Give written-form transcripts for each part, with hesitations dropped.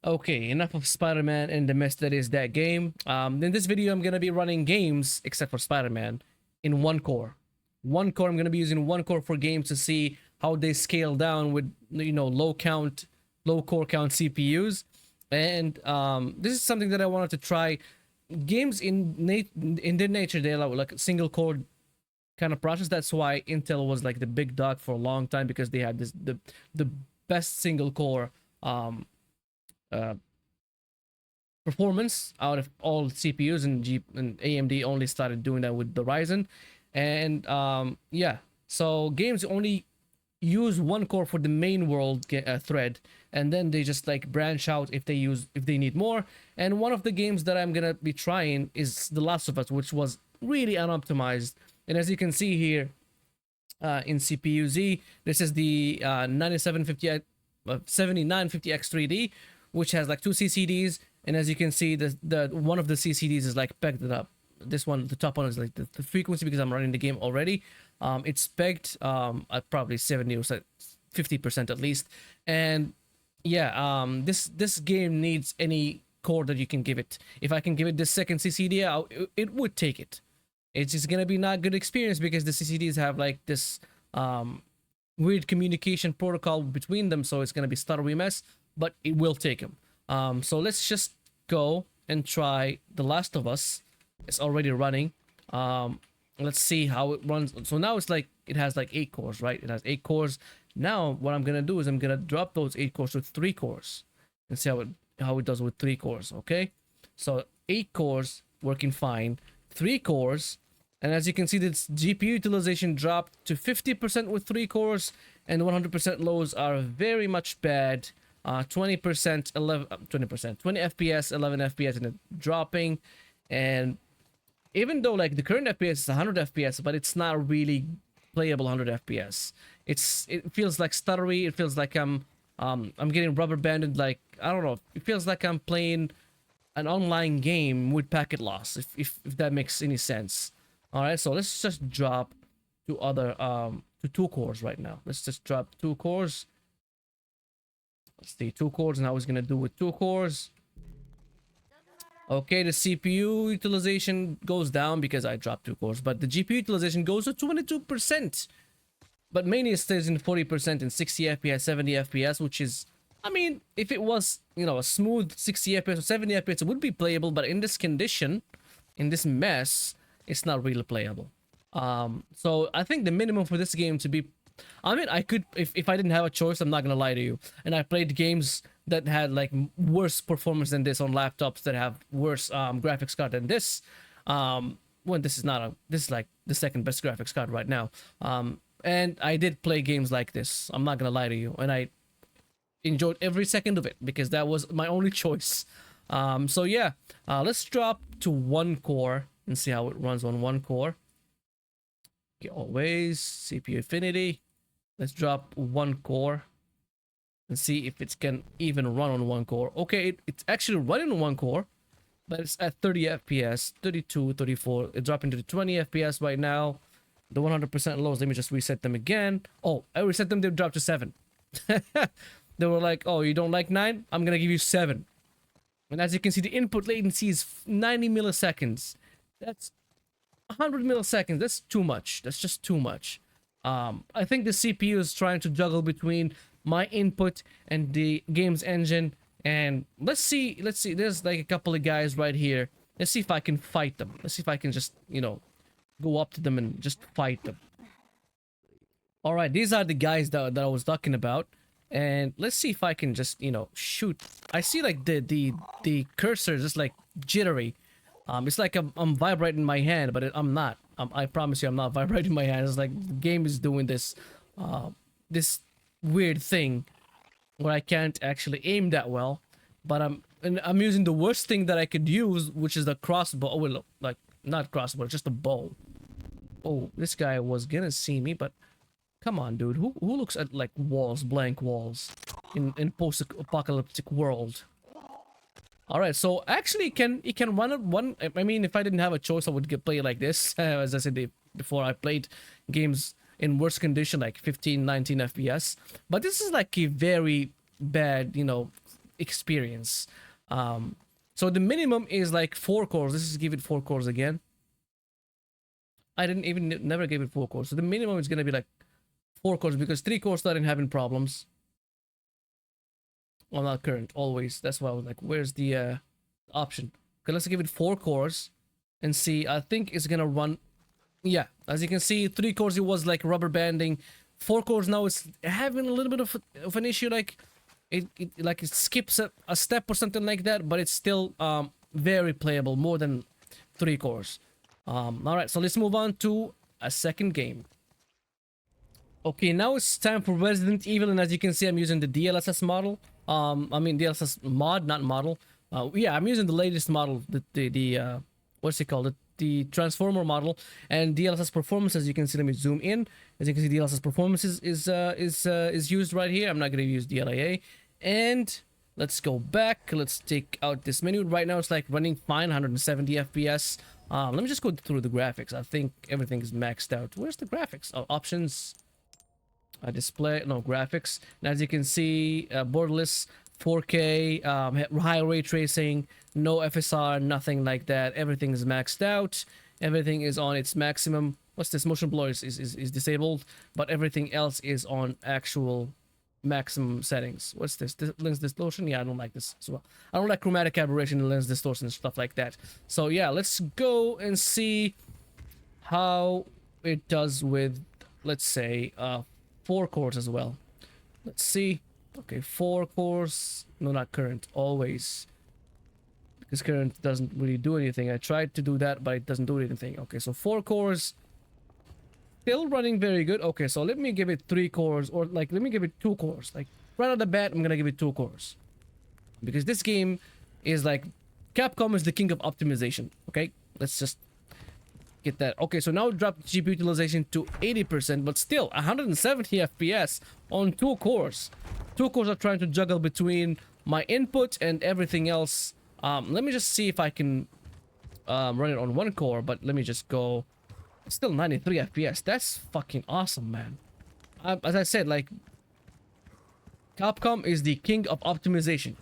Okay, enough of Spider-Man and the mess that is that game. In this video, I'm gonna be running games, except for Spider-Man, in one core. One core, I'm gonna be using one core for games to see how they scale down with, low core count CPUs. And this is something that I wanted to try. Games in their nature, they're like a single core kind of process. That's why Intel was like the big dog for a long time, because they had the best single core uh, performance out of all CPUs, and AMD only started doing that with the Ryzen. And yeah, so games only use one core for the main world thread, and then they just like branch out if they need more. And one of the games that I'm gonna be trying is The Last of Us, which was really unoptimized. And as you can see here, in CPU Z, this is the 7950X 3D, which has like two CCDs. And as you can see, the one of the CCDs is like pegged up. This one, the top one, is like the frequency, because I'm running the game already. It's pegged at probably 70 or 50% at least. And yeah, this game needs any core that you can give it. If I can give it this second CCD, it would take it. It's just gonna be not good experience, because the CCDs have like this weird communication protocol between them, so it's gonna be stuttery mess, but it will take them. So let's just go and try The Last of Us. It's already running. Let's see how it runs. So now it's like, it has like 8 cores, right? It has 8 cores. Now what I'm gonna do is I'm gonna drop those 8 cores to 3 cores and see how it does with 3 cores. Okay, so 8 cores working fine, 3 cores, and as you can see, this GPU utilization dropped to 50% with 3 cores, and 100% lows are very much bad. 20%, 20 FPS, 11 FPS, and it dropping. And even though like the current FPS is 100 FPS, but it's not really playable 100 FPS. It feels like stuttery. It feels like I'm getting rubber banded. Like, I don't know. It feels like I'm playing an online game with packet loss. If that makes any sense. All right. So let's just drop to to 2 cores right now. Let's just drop 2 cores. Let's see, 2 cores, and how it's gonna do with 2 cores. Okay, the CPU utilization goes down because I dropped 2 cores, but the GPU utilization goes to 22%. But mainly it stays in 40% in 60 FPS, 70 FPS, which is, I mean, if it was, a smooth 60 FPS or 70 FPS, it would be playable, but in this condition, in this mess, it's not really playable. So I think the minimum for this game to be, I mean, I could, if I didn't have a choice, I'm not gonna lie to you, and I played games that had like worse performance than this on laptops that have worse graphics card than this. When this is like the second best graphics card right now. And I did play games like this, I'm not gonna lie to you, and I enjoyed every second of it, because that was my only choice. So yeah, let's drop to 1 core and see how it runs on 1 core. Okay, always CPU Infinity. Let's drop 1 core and see if it can even run on 1 core. Okay, it's actually running on 1 core, but it's at 30 FPS, 32, 34. It's dropping to 20 FPS right now. The 100% lows, let me just reset them again. Oh, I reset them, they dropped to 7. They were like, oh, you don't like 9? I'm gonna give you 7. And as you can see, the input latency is 90 milliseconds. That's 100 milliseconds. That's too much. That's just too much. I think the CPU is trying to juggle between my input and the game's engine. And let's see. There's like a couple of guys right here. Let's see if I can fight them. Let's see if I can just, go up to them and just fight them. All right, these are the guys that I was talking about. And let's see if I can just, shoot. I see like the cursor just like jittery. It's like I'm vibrating my hand, but I'm not. I promise you, I'm not vibrating my hand. It's like the game is doing this, this weird thing where I can't actually aim that well. But I'm using the worst thing that I could use, which is the crossbow. Oh, well, like not crossbow, just a bow. Oh, this guy was gonna see me, but come on, dude. Who looks at like walls, blank walls, in post-apocalyptic world? All right, so actually, it can run at 1. I mean, if I didn't have a choice, I would play like this. As I said before, I played games in worse condition, like 15, 19 FPS. But this is like a very bad, experience. So the minimum is like 4 cores. Let's just give it 4 cores again. I didn't even never gave it 4 cores. So the minimum is gonna be like 4 cores because 3 cores started having problems. Well, not current, always. That's why I was like, where's the option? Okay, let's give it 4 cores and see. I think it's gonna run. Yeah, as you can see, 3 cores it was like rubber banding. 4 cores now is having a little bit of an issue, like it skips a step or something like that, but it's still very playable, more than 3 cores. All right, so let's move on to a second game. Okay, now it's time for Resident Evil, and as you can see, I'm using the DLSS model. I mean DLSS mod, not model. Yeah, I'm using the latest model, the what's it called? The transformer model, and DLSS performance. As you can see, let me zoom in. As you can see, DLSS performance is used right here. I'm not gonna use DLAA. And let's go back. Let's take out this menu. Right now, it's like running fine, 170 FPS. Let me just go through the graphics. I think everything is maxed out. Where's the graphics? Oh, options. Display, no graphics. And as you can see, borderless 4K, high ray tracing, no FSR, nothing like that. Everything is maxed out. Everything is on its maximum. What's this? Motion blur is disabled, but everything else is on actual maximum settings. What's this? Lens distortion? Yeah, I don't like this as well. I don't like chromatic aberration and lens distortion and stuff like that. So yeah, let's go and see how it does with, let's say, 4 cores as well. Let's see. Okay, 4 cores. No, not current. Always. Because current doesn't really do anything. I tried to do that, but it doesn't do anything. Okay, so 4 cores. Still running very good. Okay, so let me give it 3 cores, or like let me give it 2 cores. Like right out the bat, I'm gonna give it 2 cores. Because this game is like, Capcom is the king of optimization. Okay, let's just get that. Okay, so now drop GPU utilization to 80%, but still 170 FPS on 2 cores. 2 cores are trying to juggle between my input and everything else. Let me just see if I can run it on 1 core, but let me just go. Still 93 FPS. That's fucking awesome, man. As I said, like, Capcom is the king of optimization.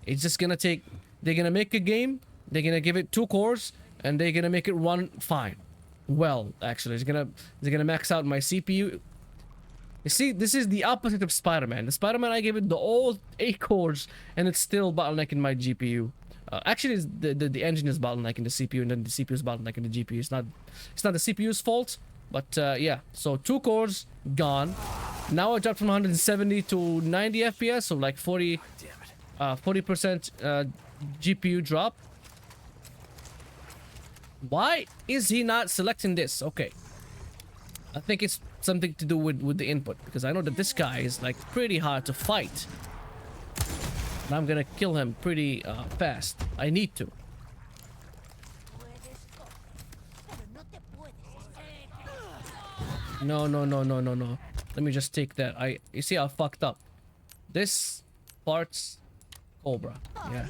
It's just gonna take, they're gonna make a game, they're gonna give it 2 cores, and they're gonna make it run fine. Well, actually, they're gonna max out my CPU. You see, this is the opposite of Spider-Man. The Spider-Man, I gave it the old 8 cores, and it's still bottlenecking my GPU. Actually, the engine is bottlenecking the CPU, and then the CPU is bottlenecking the GPU. It's not the CPU's fault, but yeah. So 2 cores gone. Now I dropped from 170 to 90 FPS, so like 40% GPU drop. Why is he not selecting this? Okay, I think it's something to do with the input, because I know that this guy is like pretty hard to fight. And I'm gonna kill him pretty fast. I need to. No. Let me just take that. You see, I fucked up. This part's Cobra. Yeah.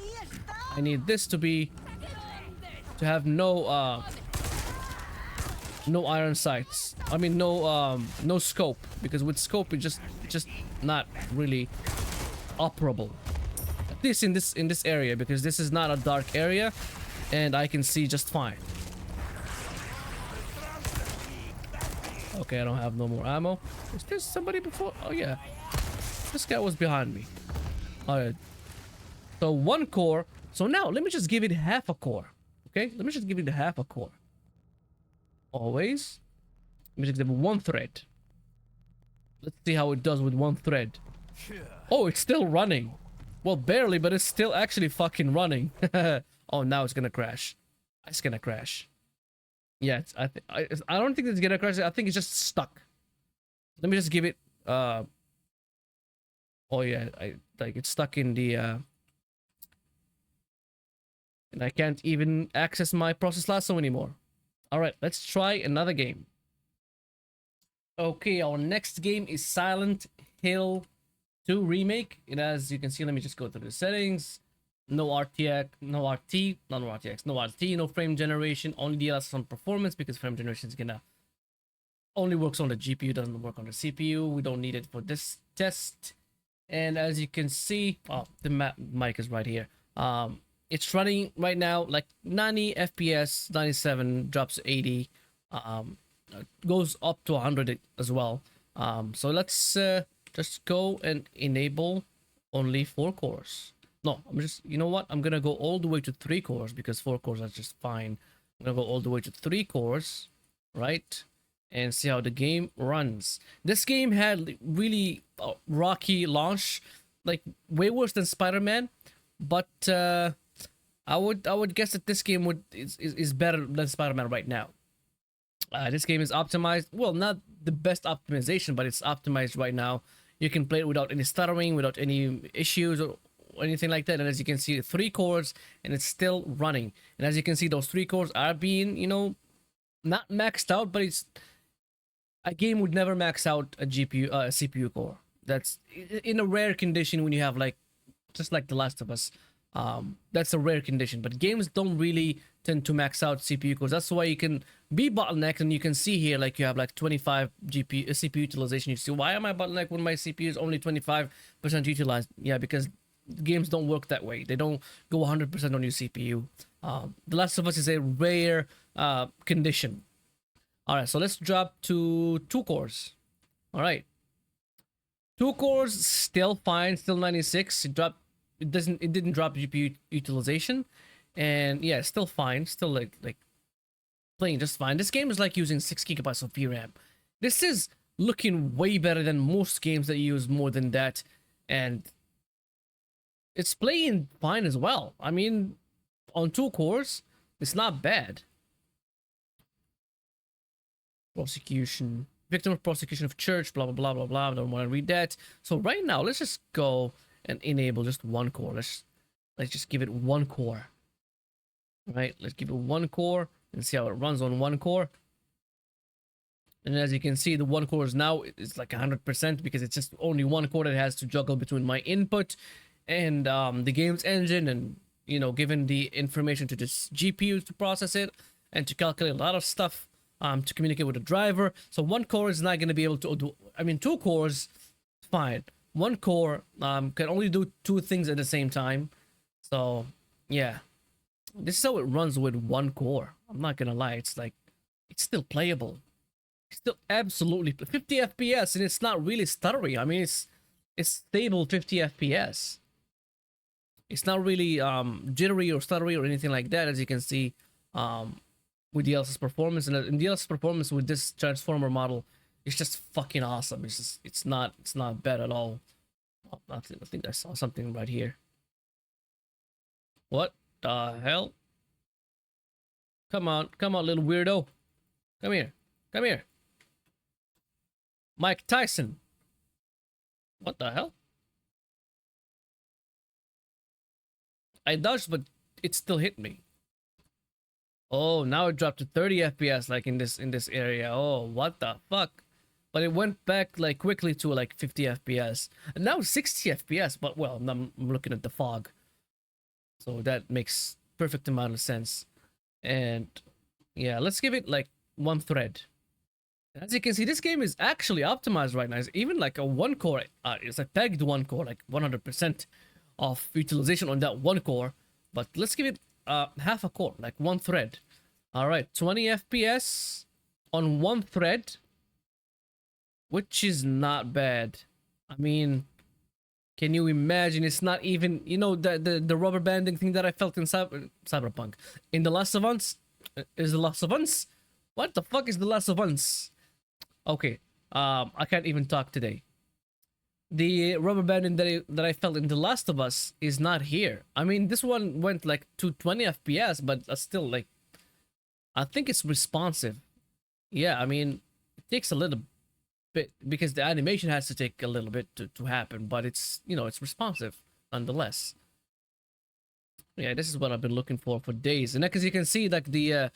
I need this to have no iron sights. I mean no scope, because with scope it's just not really operable. At least in this area, because this is not a dark area and I can see just fine. Okay, I don't have no more ammo. Is there somebody before? Oh yeah. This guy was behind me. Alright. So 1 core. So now let me just give it half a core. Okay? Let me just give it half a core. Always. Let me just give it 1 thread. Let's see how it does with 1 thread. Oh, it's still running. Well, barely, but it's still actually fucking running. Oh, now it's gonna crash. It's gonna crash. Yeah, I don't think it's gonna crash. I think it's just stuck. Let me just give it. Oh yeah, it's stuck in the. And I can't even access my process lasso anymore. All right, let's try another game. Okay, our next game is Silent Hill 2 Remake. And as you can see, let me just go through the settings. No RTX, no RT, not no RTX, no RT, no frame generation, only DLSS on performance, because frame generation is gonna only works on the GPU, doesn't work on the CPU. We don't need it for this test. And as you can see, oh, the mic is right here. It's running right now like 90 FPS, 97, drops to 80, goes up to 100 as well. So let's just go and enable only 4 cores. No, I'm just, you know what? I'm gonna go all the way to 3 cores because 4 cores are just fine. I'm gonna go all the way to 3 cores, right? And see how the game runs. This game had really rocky launch, like way worse than Spider-Man, but I would guess that this game is better than Spider-Man right now. This game is optimized. Well, not the best optimization, but it's optimized right now. You can play it without any stuttering, without any issues or anything like that. And as you can see, 3 cores, and it's still running. And as you can see, those 3 cores are being, you know, not maxed out, but it's a game would never max out a CPU core. That's in a rare condition when you have like just like The Last of Us. That's a rare condition, but games don't really tend to max out CPU cores. That's why you can be bottlenecked, and you can see here like you have like 25 CPU utilization. You see, why am I bottlenecked when my CPU is only 25% utilized? Yeah, because games don't work that way. They don't go 100% on your CPU. The Last of Us is a rare condition. All right, so let's drop to 2 cores. All right, 2 cores still fine, still 96. It didn't drop GPU utilization, and yeah, still fine, still like playing just fine. This game is like using 6 gigabytes of VRAM. This is looking way better than most games that use more than that, and it's playing fine as well. I mean, on 2 cores, it's not bad. Prosecution, victim of prosecution of church, blah blah blah blah blah. I don't want to read that. So right now, let's just go and enable just 1 core. Let's just give it 1 core. Right, let's give it 1 core and see how it runs on 1 core. And as you can see, the 1 core is now it's like 100% because it's just only 1 core that has to juggle between my input and the game's engine, and you know, given the information to this GPU to process it and to calculate a lot of stuff. To communicate with the driver. So 1 core is not going to be able to do, I mean, 2 cores, fine. 1 core can only do 2 things at the same time. So yeah, this is how it runs with 1 core. I'm not gonna lie, it's like, it's still playable. It's still absolutely 50 FPS, and it's not really stuttery. I mean, it's stable 50 FPS. It's not really jittery or stuttery or anything like that, as you can see. With DLSS performance, and in DLSS performance with this transformer model, it's just fucking awesome. It's not bad at all. Oh, I think I saw something right here. What the hell? Come on, little weirdo. Come here. Mike Tyson. What the hell? I dodged, but it still hit me. Oh, now it dropped to 30 FPS like in this area. Oh, what the fuck? But it went back like quickly to like 50 FPS. And now 60 FPS, but well, I'm looking at the fog. So that makes perfect amount of sense. And yeah, let's give it like 1 thread. As you can see, this game is actually optimized right now. It's even like a 1 core. It's a pegged 1 core, like 100% of utilization on that 1 core. But let's give it half a core, like 1 thread. All right, 20 FPS on 1 thread, which is not bad. I mean, can you imagine? It's not even, you know, the rubber banding thing that I felt in Cyberpunk. In The Last of Us, is The Last of Us? What the fuck is The Last of Us? Okay, I can't even talk today. The rubber banding that I felt in The Last of Us is not here. I mean, this one went like to 20 FPS, but still, like, I think it's responsive. Yeah, I mean, it takes a little bit because the animation has to take a little bit to happen, but it's, you know, it's responsive nonetheless. Yeah, this is what I've been looking for days. And as you can see, like the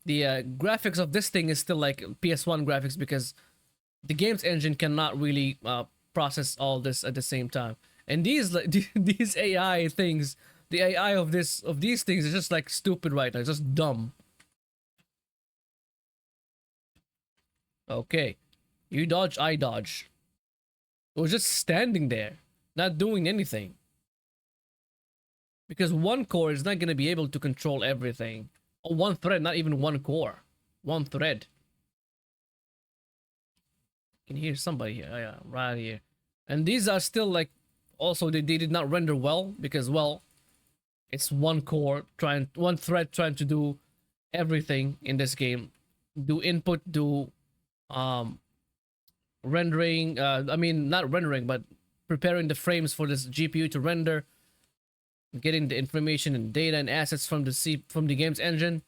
graphics of this thing is still like PS1 graphics because the game's engine cannot really process all this at the same time. And these these AI things, the AI of these things is just like stupid right now. It's just dumb. Okay, you dodge, I dodge. It was just standing there. not doing anything. Because one core is not going to be able to control everything. Or one thread, not even one core. One thread. I can hear somebody here. Oh, yeah, right here. And these are still like, also they did not render well because, well, it's one core one thread trying to do everything in this game. Do input, do rendering, I mean not rendering, but preparing the frames for this GPU to render, getting the information and data and assets from the game's engine.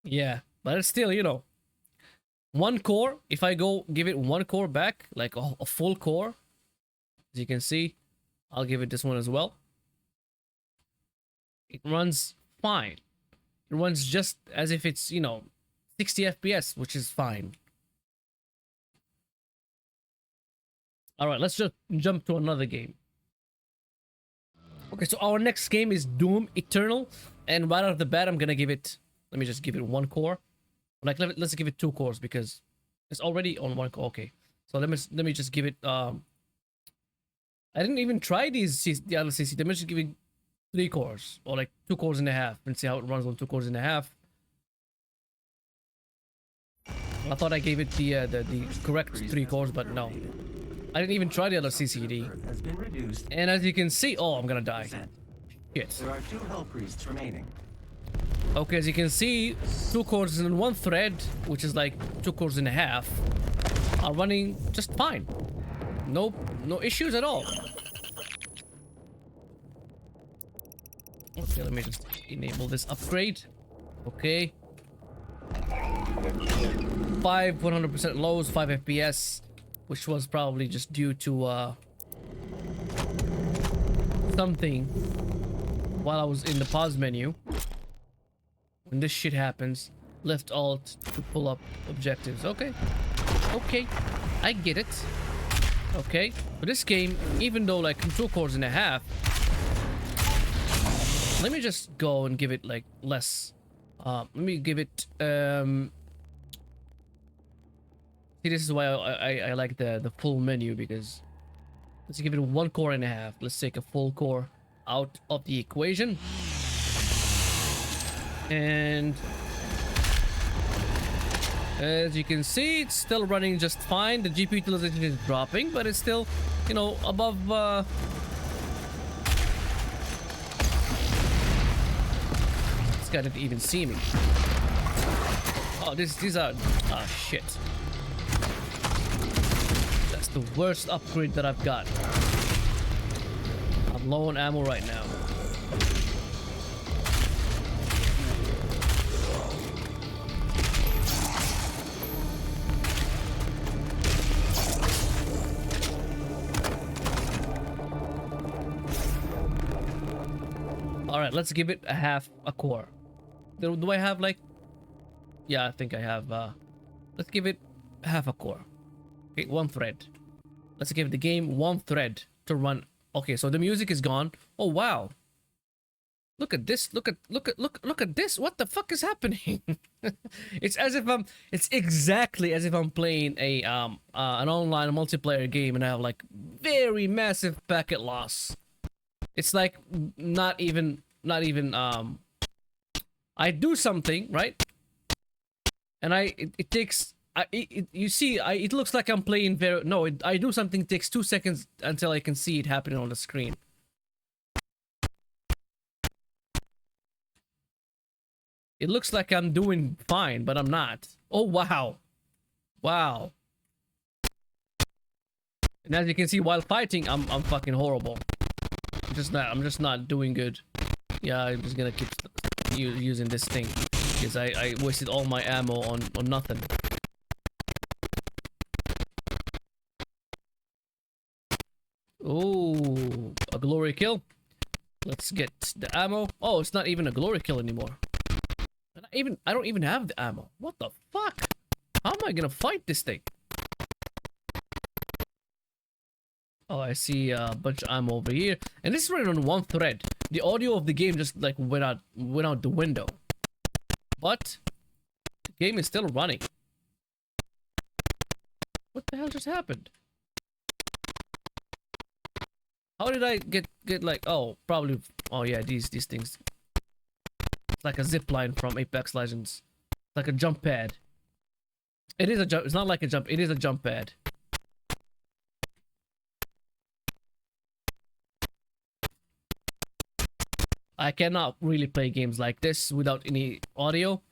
Yeah, but it's still, you know, one core. If I go give it one core back, like a full core, as you can see, I'll give it this one as well. It runs fine. It runs just as if it's, you know, 60 FPS, which is fine. All right, let's just jump to another game. Okay, so our next game is Doom Eternal, and right off the bat, I'm gonna give it. Let me just give it one core. Like, let's give it two cores because it's already on one core. Okay, so let me just give it. I didn't even try the other CC. Let me just give it 3 cores or like 2 cores and a half and see how it runs on 2 cores and a half. I thought I gave it the correct 3 cores, but no. I didn't even try the other CCD. And as you can see, oh, I'm gonna die. Shit. There are 2 hell priests remaining. Okay, as you can see, 2 cores in one thread, which is like 2 cores and a half, are running just fine. No issues at all. Okay, let me just enable this upgrade. Okay. 100% lows, 5 FPS, which was probably just due to something while I was in the pause menu. When this shit happens, left alt to pull up objectives. Okay. Okay. I get it. Okay. But this game, even though like 2 cores and a half, let me just go and give it like less. Let me give it see, this is why I like the full menu, because let's give it 1 core and a half. Let's take a full core out of the equation. And as you can see, it's still running just fine. The GPU utilization is dropping, but it's still, you know, above this guy didn't even see me. Oh, these are, ah, shit. That's the worst upgrade that I've got. I'm low on ammo right now. All right, let's give it a core. Do I have like? Yeah, I think I have. Let's give it half a core. Okay, 1 thread. Let's give the game 1 thread to run. Okay, so the music is gone. Oh wow! Look at this! Look at this! What the fuck is happening? It's as if I'm. It's exactly as if I'm playing a an online multiplayer game and I have like very massive packet loss. It's like not even I do something, right? And it takes you see, it looks like I'm playing very, no, I do something, it takes 2 seconds until I can see it happening on the screen. It looks like I'm doing fine, but I'm not. Oh wow. Wow. And as you can see, while fighting, I'm fucking horrible. I'm just not doing good. Yeah, I'm just gonna keep using this thing because I wasted all my ammo on nothing. Oh, a glory kill. Let's get the ammo. Oh, it's not even a glory kill anymore. I don't even have the ammo. What the fuck? How am I gonna fight this thing? Oh, I see a bunch of ammo over here. And this is running on 1 thread. The audio of the game just like went out the window. But the game is still running. What the hell just happened? How did I get like, oh, probably, oh yeah, these things. It's like a zip line from Apex Legends. Like a jump pad. It is a jump, it's not like a jump, it is a jump pad. I cannot really play games like this without any audio,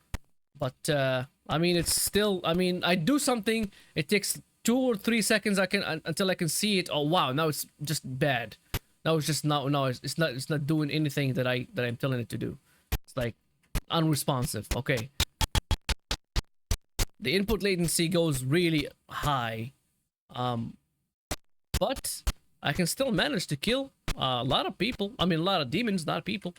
but I mean, it's still, I mean, I do something, it takes 2 or 3 seconds until I can see it. Oh wow, now it's just bad. Now it's just it's not doing anything that I'm telling it to do. It's like unresponsive. Okay. The input latency goes really high. But I can still manage to kill a lot of people. I mean, a lot of demons, not people.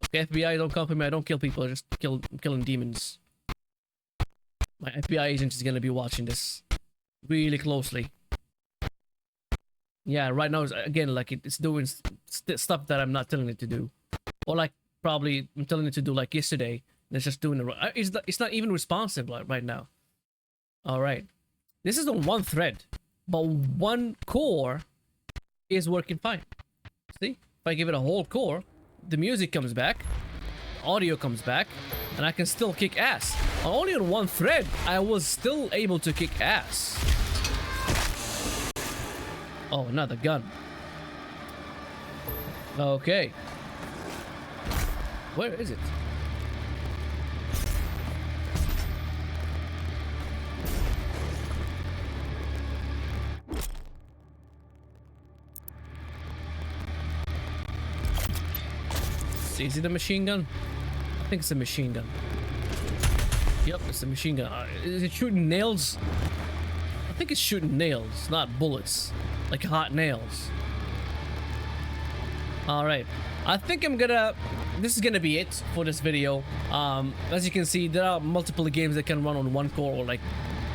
Okay, FBI, don't come for me. I don't kill people. I just I'm killing demons. My FBI agent is gonna be watching this really closely. Yeah, right now, again, like it's doing stuff that I'm not telling it to do. Or like, probably I'm telling it to do like yesterday. And it's just doing it. It's not even responsive right now. Alright. This is on one thread. But one core is working fine. See? If I give it a whole core, the music comes back, the audio comes back, and I can still kick ass. Only on one thread, I was still able to kick ass. Oh, another gun. Okay. Where is it? Is it a machine gun? I think it's a machine gun. Yep, it's a machine gun. Is it shooting nails? I think it's shooting nails, not bullets. Like hot nails. Alright. I think this is gonna be it for this video. As you can see, there are multiple games that can run on one core, or like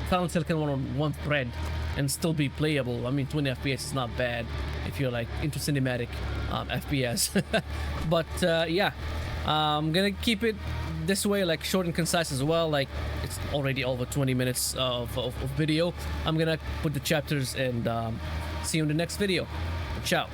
Silent Hill can run on one thread and still be playable. I mean, 20 FPS is not bad if you're like into cinematic FPS. But yeah, I'm gonna keep it this way, like short and concise as well. Like it's already over 20 minutes of video. I'm gonna put the chapters and see you in the next video. Ciao.